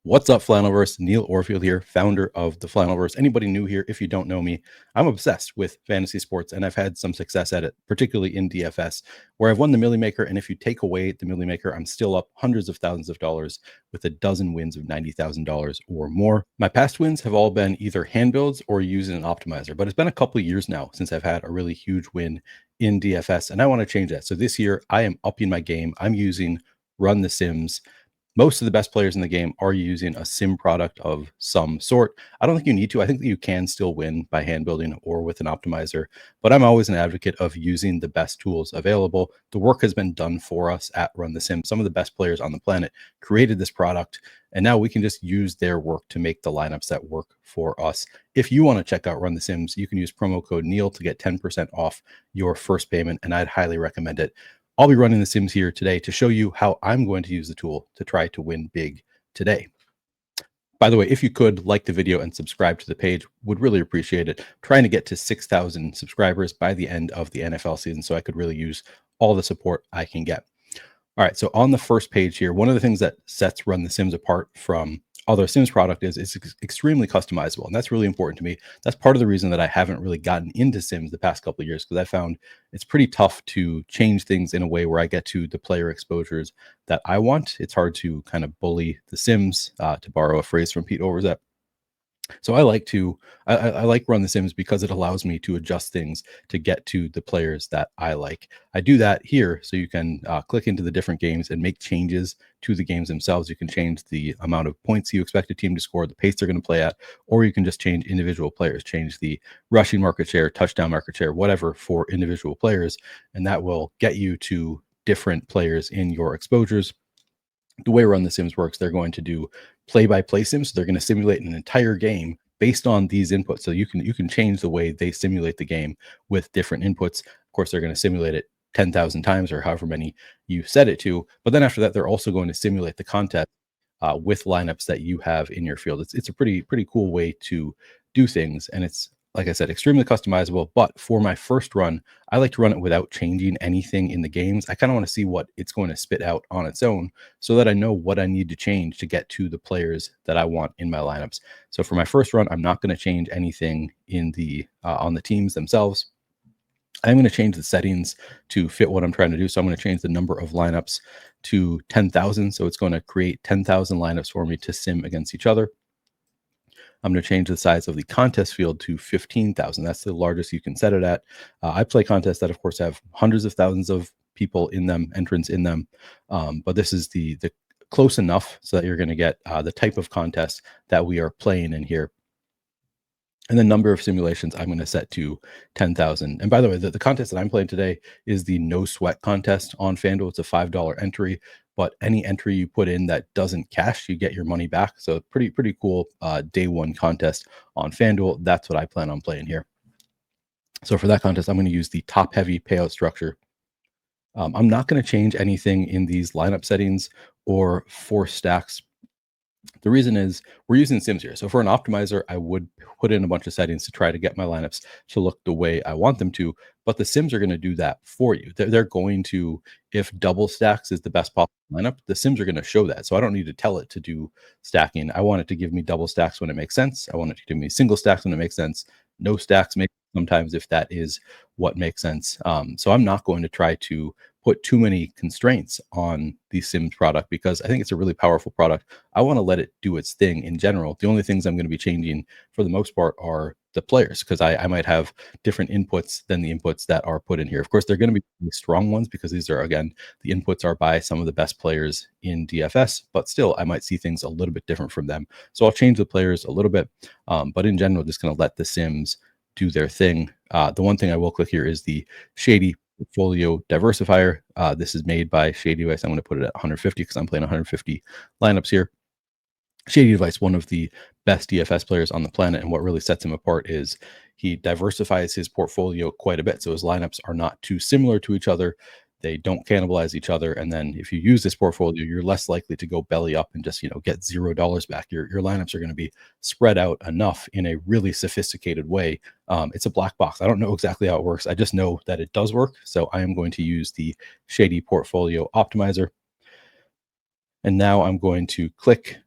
What's up, Flannelverse? Neil Orfield here, founder of the Flannelverse. Anybody new here, if you don't know me, I'm obsessed with fantasy sports, and I've had some success at it, particularly in DFS, where I've won the Millie Maker. And if you take away the Millie Maker, I'm still up hundreds of thousands of dollars with a dozen wins of $90,000 or more. My past wins have all been either hand builds or using an optimizer, but it's been a couple of years now since I've had a really huge win in DFS, and I want to change that. So this year, I am upping my game. I'm using Run the Sims. Most of the best players in the game are using a sim product of some sort. I don't think you need to. I think that you can still win by hand building or with an optimizer, but I'm always an advocate of using the best tools available. The work has been done for us at Run the Sim. Some of the best players on the planet created this product, and now we can just use their work to make the lineups that work for us. If you want to check out Run the Sims, you can use promo code Neil to get 10% off your first payment, and I'd highly recommend it. I'll be running the Sims here today to show you how I'm going to use the tool to try to win big today. By the way, if you could like the video and subscribe to the page, would really appreciate it. I'm trying to get to 6,000 subscribers by the end of the NFL season, so I could really use all the support I can get. All right, so on the first page here, one of the things that sets Run the Sims apart from other Sims product is it's extremely customizable, and that's really important to me. That's part of the reason that I haven't really gotten into Sims the past couple of years, because I found it's pretty tough to change things in a way where I get to the player exposures that I want. It's hard to kind of bully the Sims, to borrow a phrase from Pete Overzet. So I like Run the Sims because it allows me to adjust things to get to the players that I like. I do that here, so you can click into the different games and make changes to the games themselves. You can change the amount of points you expect a team to score, the pace they're going to play at, or you can just change individual players, change the rushing market share, touchdown market share, whatever for individual players, and that will get you to different players in your exposures. The way Run the Sims works, they're going to do play-by-play sims. So they're going to simulate an entire game based on these inputs. So you can change the way they simulate the game with different inputs. Of course, they're going to simulate it 10,000 times or however many you set it to. But then after that, they're also going to simulate the contest with lineups that you have in your field. It's a pretty cool way to do things, and it's, like I said, extremely customizable. But for my first run, I like to run it without changing anything in the games. I kind of want to see what it's going to spit out on its own, so that I know what I need to change to get to the players that I want in my lineups. So for my first run, I'm not going to change anything in the on the teams themselves. I'm going to change the settings to fit what I'm trying to do. So I'm going to change the number of lineups to 10,000. So it's going to create 10,000 lineups for me to sim against each other. I'm going to change the size of the contest field to 15,000. That's the largest you can set it at. I play contests that, of course, have hundreds of thousands of people in them, entrants in them. But this is the close enough so that you're going to get the type of contest that we are playing in here. And the number of simulations I'm going to set to 10,000. And by the way, the contest that I'm playing today is the No Sweat contest on FanDuel. It's a $5 entry, but any entry you put in that doesn't cash, you get your money back. So pretty cool day one contest on FanDuel. That's what I plan on playing here. So for that contest, I'm going to use the top heavy payout structure. I'm not going to change anything in these lineup settings or force stacks. The reason is we're using Sims here. So for an optimizer, I would put in a bunch of settings to try to get my lineups to look the way I want them to, but the Sims are going to do that for you. They're going to, if double stacks is the best possible lineup, the Sims are going to show that. So I don't need to tell it to do stacking. I want it to give me double stacks when it makes sense. I want it to give me single stacks when it makes sense. No stacks make sometimes if that is what makes sense. So I'm not going to try to put too many constraints on the Sims product because I think it's a really powerful product. I want to let it do its thing in general. The only things I'm going to be changing for the most part are the players, because I might have different inputs than the inputs that are put in here. Of course, they're going to be strong ones because these are, again, the inputs are by some of the best players in DFS, but still I might see things a little bit different from them. So I'll change the players a little bit, but in general, just going to let the Sims do their thing. The one thing I will click here is the Shady Portfolio Diversifier. This is made by Shady Device. I'm going to put it at 150 because I'm playing 150 lineups here. Shady Device, one of the best DFS players on the planet, and what really sets him apart is he diversifies his portfolio quite a bit. So his lineups are not too similar to each other. They don't cannibalize each other. And then if you use this portfolio, you're less likely to go belly up and just, get $0 back. Your lineups are going to be spread out enough in a really sophisticated way. It's a black box. I don't know exactly how it works. I just know that it does work. So I am going to use the Shady Portfolio Optimizer. And now I'm going to click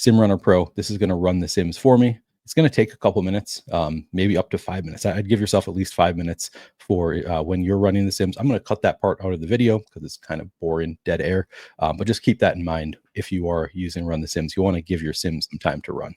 SimRunner Pro. This is going to run the Sims for me. It's going to take a couple minutes, maybe up to 5 minutes. I'd give yourself at least 5 minutes for when you're running the Sims. I'm going to cut that part out of the video because it's kind of boring, dead air. But just keep that in mind if you are using Run the Sims. You want to give your Sims some time to run.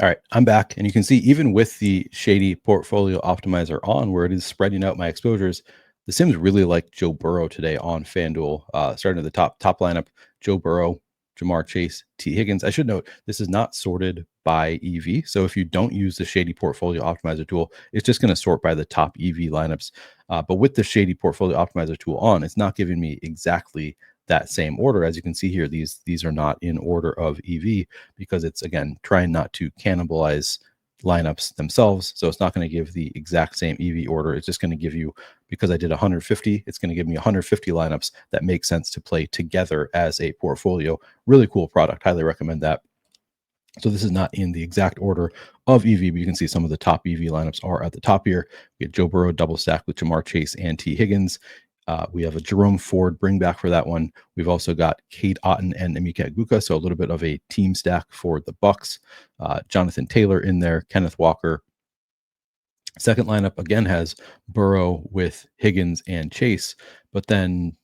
All right, I'm back, and you can see even with the shady portfolio optimizer on, where it is spreading out my exposures, the Sims really like Joe Burrow today on FanDuel. Starting at the top lineup, Joe Burrow, Jamar Chase, T. Higgins. I should note this is not sorted by EV, so if you don't use the shady portfolio optimizer tool, it's just going to sort by the top EV lineups. But with the shady portfolio optimizer tool on, it's not giving me exactly that same order. As you can see here, these are not in order of EV because it's, again, trying not to cannibalize lineups themselves. So it's not going to give the exact same EV order. It's just going to give you, because I did 150, it's going to give me 150 lineups that make sense to play together as a portfolio. Really cool product. Highly recommend that. So this is not in the exact order of EV, but you can see some of the top EV lineups are at the top here. We have Joe Burrow double stack with Jamar Chase and T. Higgins. We have a Jerome Ford bring back for that one. We've also got Cade Otton and Emeka Egbuka, so a little bit of a team stack for the Bucks. Jonathan Taylor in there, Kenneth Walker. Second lineup again has Burrow with Higgins and Chase, but then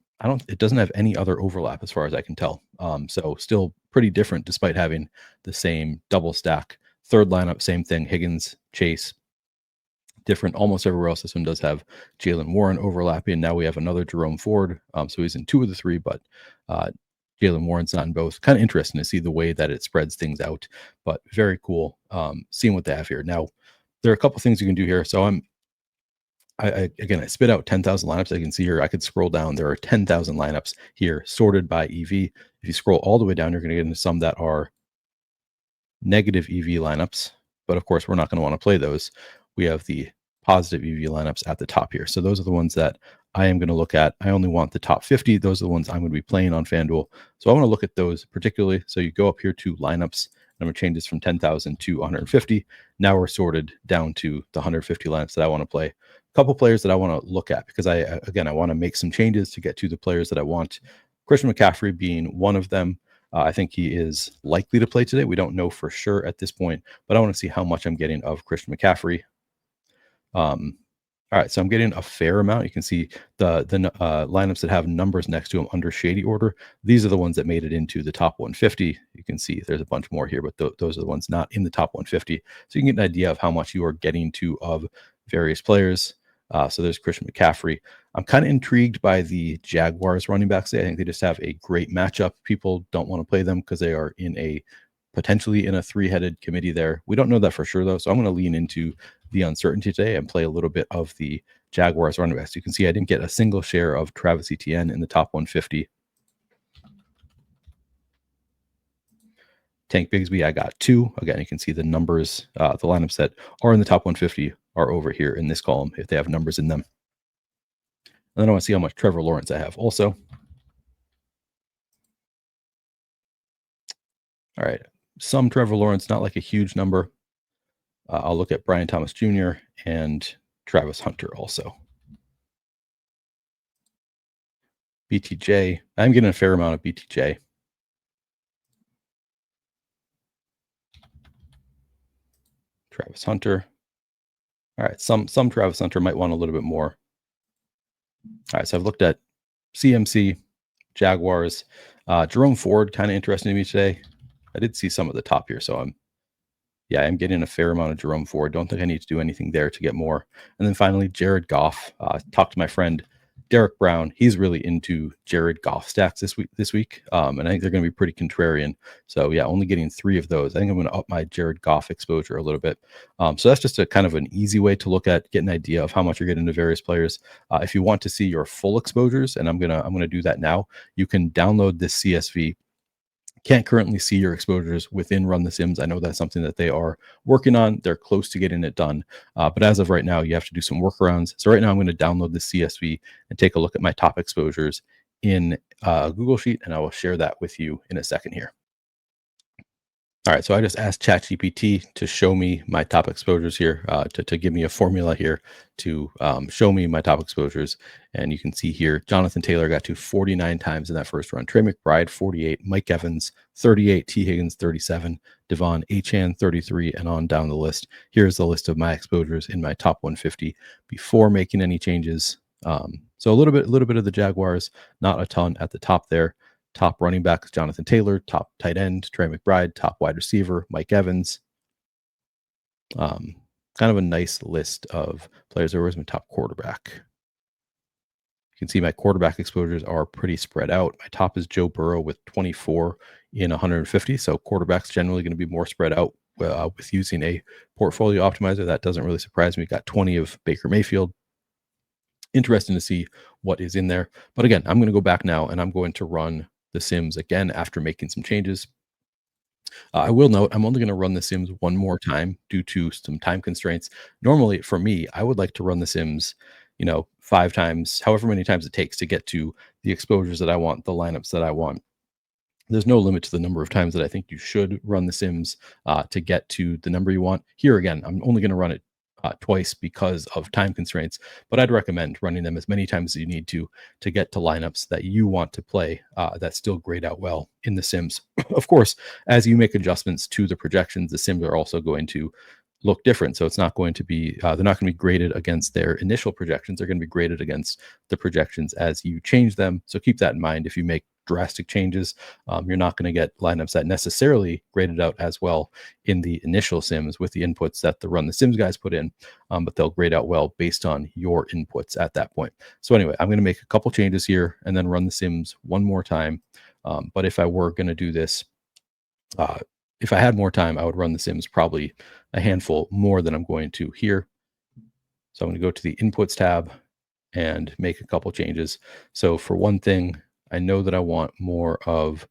it doesn't have any other overlap as far as I can tell. So still pretty different despite having the same double stack. Third lineup, same thing, Higgins, Chase. Different almost everywhere else. This one does have Jalen Warren overlapping. Now we have another Jerome Ford. So he's in two of the three, but Jalen Warren's not in both. Kind of interesting to see the way that it spreads things out, but very cool seeing what they have here. Now, there are a couple things you can do here. So I spit out 10,000 lineups. I can see here, I could scroll down. There are 10,000 lineups here sorted by EV. If you scroll all the way down, you're going to get into some that are negative EV lineups, but of course, we're not going to want to play those. We have the positive EV lineups at the top here. So those are the ones that I am going to look at. I only want the top 50. Those are the ones I'm going to be playing on FanDuel. So I want to look at those particularly. So you go up here to lineups. I'm going to change this from 10,000 to 150. Now we're sorted down to the 150 lineups that I want to play. A couple players that I want to look at because I want to make some changes to get to the players that I want. Christian McCaffrey being one of them. I think he is likely to play today. We don't know for sure at this point, but I want to see how much I'm getting of Christian McCaffrey. All right, so I'm getting a fair amount. You can see the lineups that have numbers next to them under shady order. These are the ones that made it into the top 150. You can see there's a bunch more here, but those are the ones not in the top 150. So you can get an idea of how much you are getting to of various players. So there's Christian McCaffrey. I'm kind of intrigued by the Jaguars running backs. I think they just have a great matchup. People don't want to play them because they are potentially in a three-headed committee there. We don't know that for sure, though. So I'm going to lean into the uncertainty today and play a little bit of the Jaguars running backs. You can see I didn't get a single share of Travis Etienne in the top 150. Tank Bigsby, I got 2. Again, you can see the numbers, the lineups that are in the top 150 are over here in this column if they have numbers in them. And then I want to see how much Trevor Lawrence I have also. All right, some Trevor Lawrence, not like a huge number. I'll look at Brian Thomas Jr. and Travis Hunter also. BTJ, I'm getting a fair amount of BTJ. Travis Hunter. All right, some Travis Hunter might want a little bit more. All right, so I've looked at CMC, Jaguars. Jerome Ford, kind of interesting to me today. I did see some at the top here, so I'm getting a fair amount of Jerome Ford. Don't think I need to do anything there to get more. And then finally, Jared Goff. Talked to my friend Derek Brown. He's really into Jared Goff stacks this week. And I think they're going to be pretty contrarian. So yeah, only getting 3 of those. I think I'm going to up my Jared Goff exposure a little bit. So that's just a kind of an easy way to look at, get an idea of how much you're getting into various players. If you want to see your full exposures, and I'm gonna do that now, you can download this CSV. Can't currently see your exposures within Run the Sims. I know that's something that they are working on. They're close to getting it done. But as of right now, you have to do some workarounds. So right now I'm going to download the CSV and take a look at my top exposures in a Google Sheet, and I will share that with you in a second here. All right, so I just asked ChatGPT to show me my top exposures here, to give me a formula here to show me my top exposures. And you can see here, Jonathan Taylor got to 49 times in that first run. Trey McBride, 48. Mike Evans, 38. T. Higgins, 37. Devon Achan, 33, and on down the list. Here's the list of my exposures in my top 150 before making any changes. So a little bit of the Jaguars, not a ton at the top there. Top running back is Jonathan Taylor. Top tight end, Trey McBride. Top wide receiver, Mike Evans. Um, Kind of a nice list of players. Where's my top quarterback? You can see my quarterback exposures are pretty spread out. My top is Joe Burrow with 24 in 150. So quarterback's generally going to be more spread out with using a portfolio optimizer. That doesn't really surprise me. Got 20 of Baker Mayfield. Interesting to see what is in there. But again, I'm going to go back now and I'm going to run the Sims again after making some changes. I will note I'm only going to run the Sims one more time due to some time constraints. Normally, for me, I would like to run the Sims, 5 times, however many times it takes to get to the exposures that I want, the lineups that I want. There's no limit to the number of times that I think you should run the Sims to get to the number you want. Here again, I'm only going to run it twice because of time constraints, but I'd recommend running them as many times as you need to get to lineups that you want to play that still grade out well in the Sims. Of course, as you make adjustments to the projections, the Sims are also going to look different. So it's not going to be, they're not going to be graded against their initial projections. They're going to be graded against the projections as you change them. So keep that in mind. If you make drastic changes, you're not going to get lineups that necessarily graded out as well in the initial Sims with the inputs that the Run the Sims guys put in, but they'll grade out well based on your inputs at that point. So anyway, I'm going to make a couple changes here and then run the Sims one more time. But if I were going to do this, if I had more time, I would run the Sims probably a handful more than I'm going to here. So I'm going to go to the Inputs tab and make a couple changes. So for one thing, I know that I want more of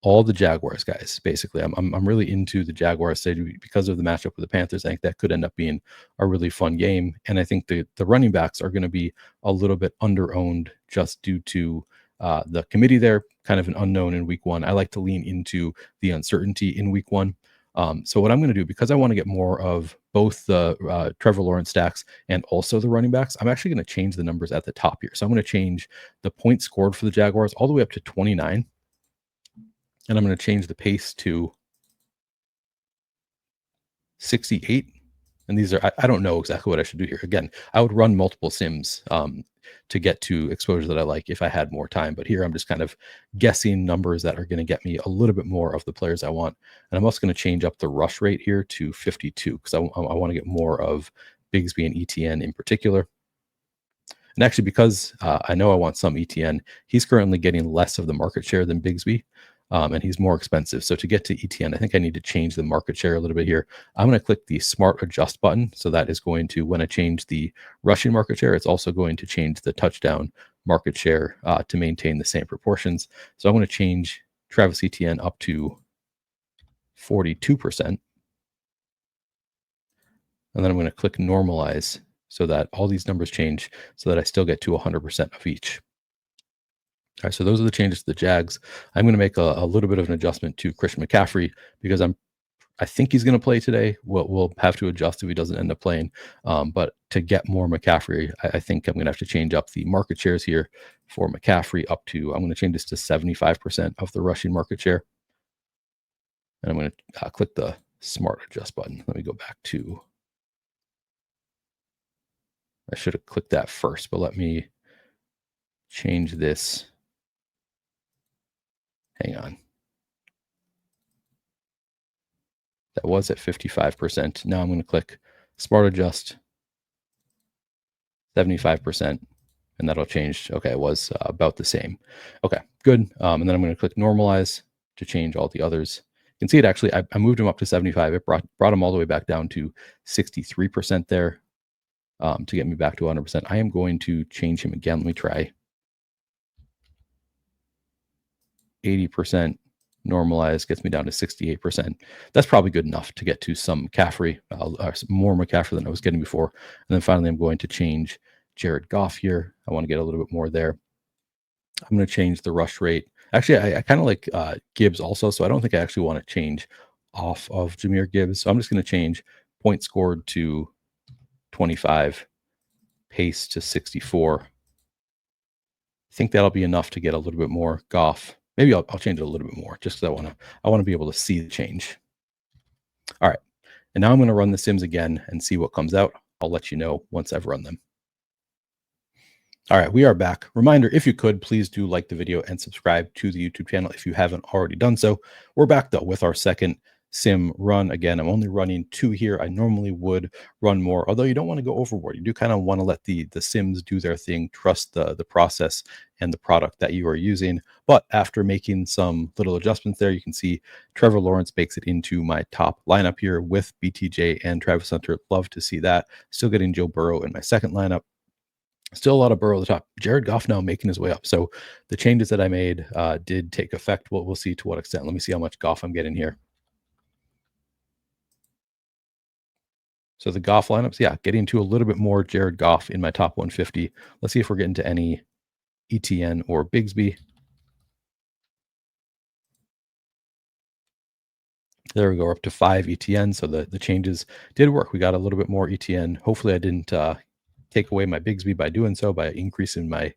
all the Jaguars guys. Basically, I'm really into the Jaguars stage because of the matchup with the Panthers. I think that could end up being a really fun game, and I think the running backs are going to be a little bit underowned just due to the committee there, kind of an unknown in week one. I like to lean into the uncertainty in week one. So what I'm going to do, because I want to get more of both the Trevor Lawrence stacks and also the running backs, I'm actually going to change the numbers at the top here. So I'm going to change the points scored for the Jaguars all the way up to 29. And I'm going to change the pace to 68. And these are, I don't know exactly what I should do here. Again, I would run multiple Sims to get to exposure that I like if I had more time. But here I'm just kind of guessing numbers that are going to get me a little bit more of the players I want. And I'm also going to change up the rush rate here to 52 because I want to get more of Bigsby and ETN in particular. And actually, because I know I want some ETN, he's currently getting less of the market share than Bigsby, and he's more expensive. So to get to ETN, I think I need to change the market share a little bit here. I'm going to click the Smart Adjust button. So that is going to, when I change the rushing market share, it's also going to change the touchdown market share to maintain the same proportions. So I'm going to change Travis Etienne up to 42%. And then I'm going to click Normalize so that all these numbers change so that I still get to 100% of each. All right, so those are the changes to the Jags. I'm going to make a little bit of an adjustment to Christian McCaffrey because I think he's going to play today. We'll have to adjust if he doesn't end up playing. But to get more McCaffrey, I think I'm going to have to change up the market shares here for McCaffrey up to, I'm going to change this to 75% of the rushing market share. And I'm going to click the Smart Adjust button. Let me go back to, I should have clicked that first, but let me change this. Hang on. That was at 55%. Now I'm going to click Smart Adjust, 75%, and that'll change. Okay, it was about the same. Okay, good. And then I'm going to click Normalize to change all the others. You can see it actually, I moved them up to 75. It brought them all the way back down to 63% there to get me back to 100%. I am going to change him again. Let me try 80%. Normalize gets me down to 68%. That's probably good enough to get to some McCaffrey, more McCaffrey than I was getting before. And then finally, I'm going to change Jared Goff here. I want to get a little bit more there. I'm going to change the rush rate. Actually, I kind of like Gibbs also, so I don't think I actually want to change off of Jameer Gibbs. So I'm just going to change point scored to 25, pace to 64. I think that'll be enough to get a little bit more Goff. Maybe I'll change it a little bit more just because I want to be able to see the change. All right. And now I'm going to run the Sims again and see what comes out. I'll let you know once I've run them. All right, we are back. Reminder, if you could, please do like the video and subscribe to the YouTube channel if you haven't already done so. We're back, though, with our second sim run. Again, I'm only running 2 here. I normally would run more, although you don't want to go overboard. You do kind of want to let the sims do their thing, trust the process and the product that you are using. But after making some little adjustments there, you can see Trevor Lawrence makes it into my top lineup here with BTJ and Travis Hunter. Love to see that. Still getting Joe Burrow in my second lineup. Still a lot of Burrow at the top. Jared Goff now making his way up. So the changes that I made did take effect. We'll see to what extent. Let me see how much Goff I'm getting here. So the Goff lineups, yeah, getting to a little bit more Jared Goff in my top 150. Let's see if we're getting to any ETN or Bigsby. There we go, we're up to 5 ETN. So the changes did work. We got a little bit more ETN. Hopefully I didn't take away my Bigsby by doing so, by increasing my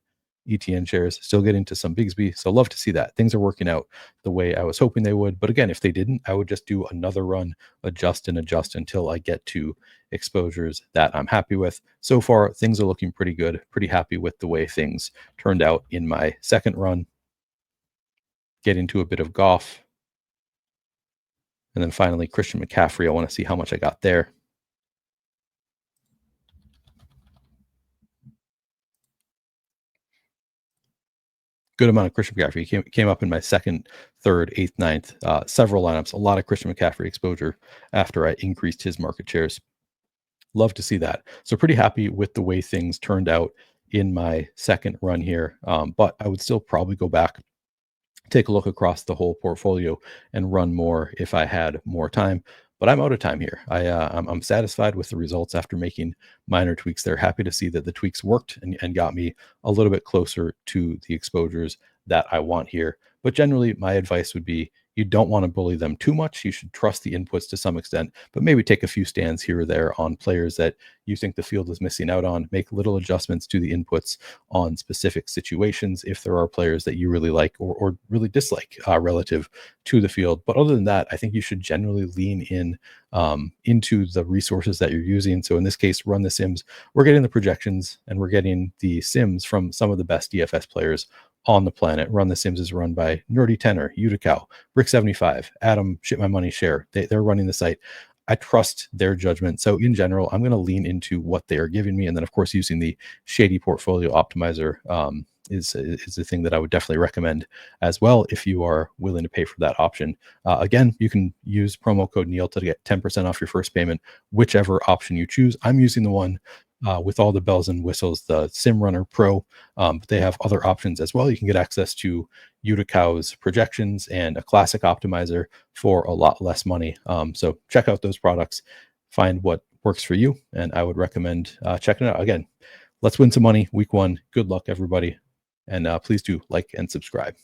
ETN shares. Still getting to some Bigsby. So love to see that. Things are working out the way I was hoping they would. But again, if they didn't, I would just do another run, adjust and adjust until I get to exposures that I'm happy with. So far, things are looking pretty good. Pretty happy with the way things turned out in my second run. Get into a bit of Goff. And then finally, Christian McCaffrey. I want to see how much I got there. Good amount of Christian McCaffrey. He came up in my second, third, eighth, ninth, several lineups. A lot of Christian McCaffrey exposure after I increased his market shares. Love to see that. So pretty happy with the way things turned out in my second run here. But I would still probably go back, take a look across the whole portfolio and run more if I had more time. But I'm out of time here. I'm satisfied with the results after making minor tweaks. They're happy to see that the tweaks worked and got me a little bit closer to the exposures that I want here. But generally, my advice would be you don't want to bully them too much. You should trust the inputs to some extent, but maybe take a few stands here or there on players that you think the field is missing out on. Make little adjustments to the inputs on specific situations if there are players that you really like or really dislike relative to the field. But other than that, I think you should generally lean in into the resources that you're using. So in this case, Run the Sims, we're getting the projections and we're getting the Sims from some of the best DFS players on the planet. Run the Sims is run by Nerdy Tenor, Utica, Brick75, Adam, Shit My Money Share. They're running the site. I trust their judgment. So in general, I'm going to lean into what they are giving me. And then, of course, using the Shady Portfolio Optimizer is the thing that I would definitely recommend as well if you are willing to pay for that option. Again, you can use promo code Neil to get 10% off your first payment, whichever option you choose. I'm using the one with all the bells and whistles, the Sim Runner Pro. But they have other options as well. You can get access to Utica's projections and a classic optimizer for a lot less money. So check out those products, find what works for you, and I would recommend checking it out. Again, let's win some money week 1. Good luck, everybody. And please do like and subscribe.